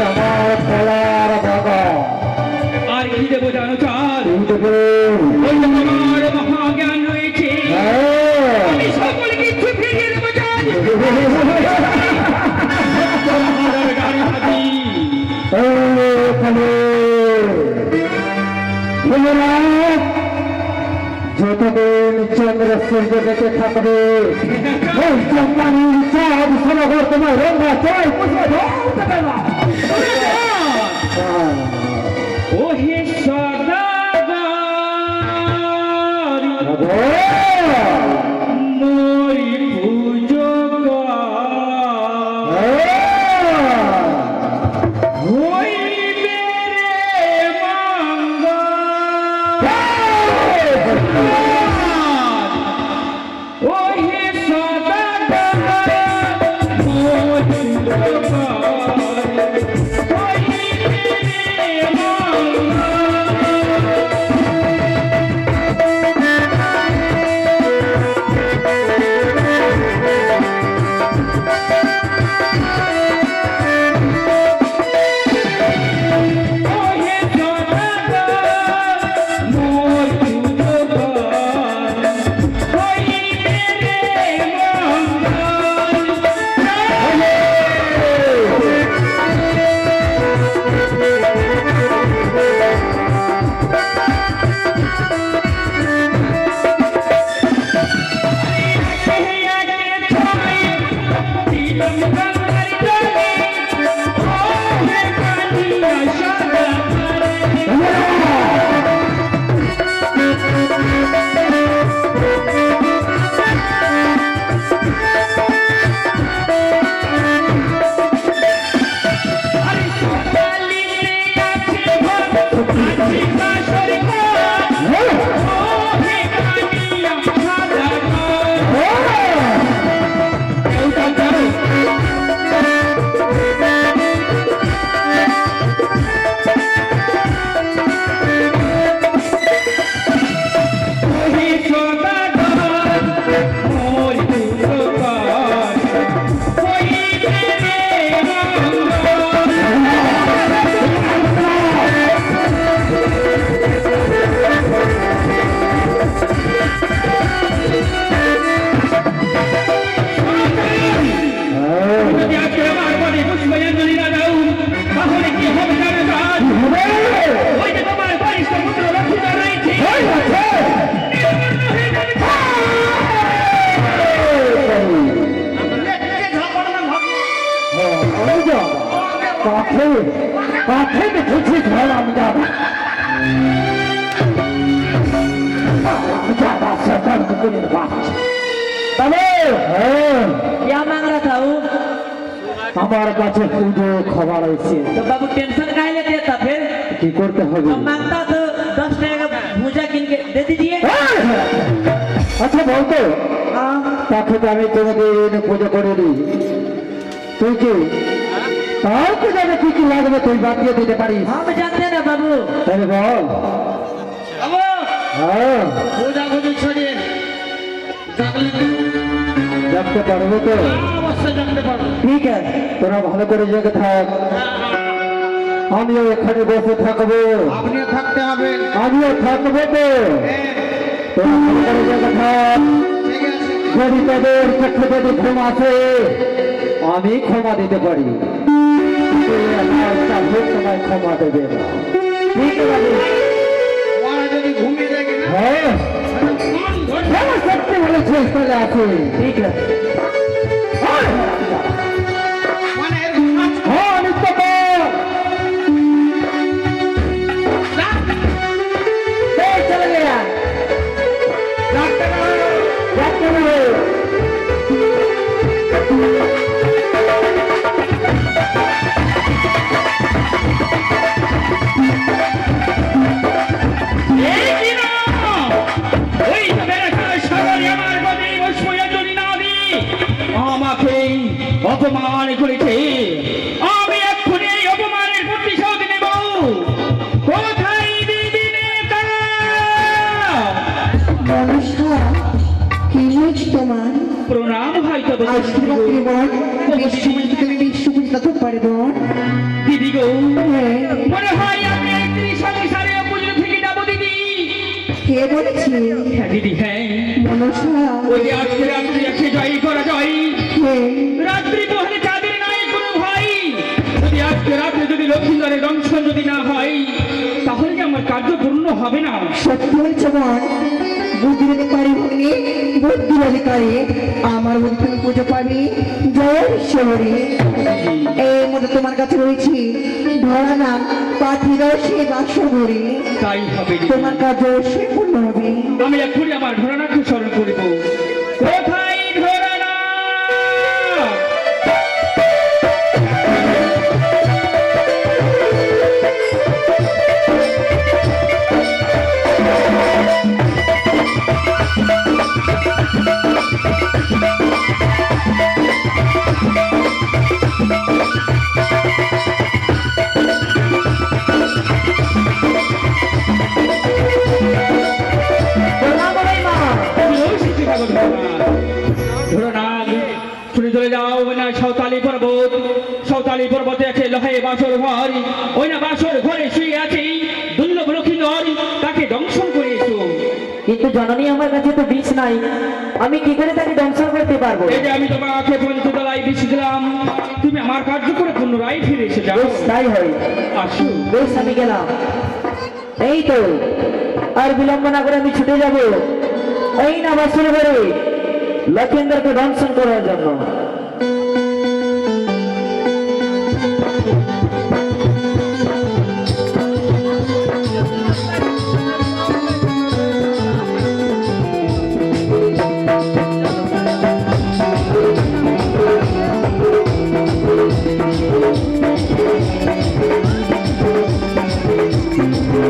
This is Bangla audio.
আমার কলার বাগান। আর কি দেবো জানো চাঁদ? ওই তো তোমার মহাজ্ঞান রয়েছে, আমি সকল কিছু ফিরিয়ে দেবো চাঁদ। তোমার গাড়ি হাতি যতদিন চন্দ্র সূর্য বেঁচে থাকবে ওই চন্দ্রানীর চাঁদ সরোবর তোমার রঙা চাই বুঝবে না। ও হে সদাগর মোরি পুজো হইবে রে মঙ্গল। ও হে সদাগর মোরি পুজো আমার কাছে পুজো খবর আছে तो बाबू टेंशन काहे लेते था फिर? কি করতে হবে? अब मांगता तो 10 टका का भूजा किन के दे दीजिए। আচ্ছা বলতো তাকে তো আমি কোনোদিন পুজো করে দিই, তুই কি তার পূজাতে কি কি লাগবে তুই বাতিয়ে দিতে পারিস? हम जानते हैं ना बाबू। তাহলে বল। बाबू হ্যাঁ भूजा भूजी छोड़िए, জানতে পারবো তো? अवश्य जानते पारो। ঠিক আছে, তোরা ভালো করে জেগে থাক, আমিও এখানে বসে থাকবো। আপনিও থাকতে হবে। আমিও থাকবো তো, তোরা ভালো করে জেগে থাক। ঠিক আছে। যদি তাদের চোখে যদি ঘুম আসে আমি ক্ষমা দিতে পারি, তোমায় ক্ষমা দেবে না। ঠিক আছে? ওরা যদি ঘুমিয়ে যায় কিনা? হ্যাঁ সত্যি বলেছিস, তাহলে আছে। ঠিক আছে মানে হ্যাঁ নিত্য চলে গেলা অপমান করেছে, আমি এক্ষুনি এই অপমানের প্রতিশোধ নেব। কোথায় দিদি নেতা? মনসা কি হয়েছে তোমার? প্রণাম হয় তবে আশীর্বাদ নির্মাণ বিশ্ববিদ্যালয় তো পারি বোন দিদি গো হ্যাঁ, মনে হয় আপনি একটি সংসারে পুজো থেকে যাবো দিদি। কে বলেছি হ্যাঁ দিদি হ্যাঁ, মনসা ওই যে আজকে রাত্রি এসে জয় করা যায়, হ্যাঁ, রাত্রি পোহালে চাঁদের নাই কোনো ভয়। যদি আজকে রাত্রে যদি লক্ষ্মীন্দরের দংশন যদি না হয়, তাহলে যে আমার কার্য পূর্ণ হবে না। সত্যি হয়েছে বোন বুদ্ধির অধিকারী ভগ্নি বুদ্ধির অধিকারী আমার বুদ্ধি তুমি পুজো পাবি জয় ঈশ্বরী এই মধ্যে তোমার কাছে রয়েছি ধরা নাম পাখির সে বাসবরী তাই হবে দিদি। তোমার কাজ অবশ্যই পূর্ণ হবে আমি এক্ষুনি আমার ঘোড়ানাকে স্মরণ করিব। কোথায় ঘোড়ানা? ঘোড়ানাগ শুনে চলে যাও না সাঁওতালি পর্বত। সাঁওতালি পর্বতে আছে লহে বাসর ঘর, ওই না বাসর ঘরে শুয়ে আছে দুর্লভ লক্ষ্মীন্দর, তাকে দংশন করে এসো। কিন্তু জননী আমার কাছে তো বিষ নাই, আমি কি করে তাকে দংশন করতে পারবো? এই যে আমি তোমাকে পঞ্চতলায় বিষ দিলাম, তুমি আমার কার্য করে পুনরায় ফিরে এসে যাও। বেশ তাই হয়, আসো। বেশ আমি গেলাম। এই তো আর বিলম্ব না করে আমি ছুটে যাব এই না বাসুর ঘরে লক্ষেন্দ্রকে দংশন করার জন্য।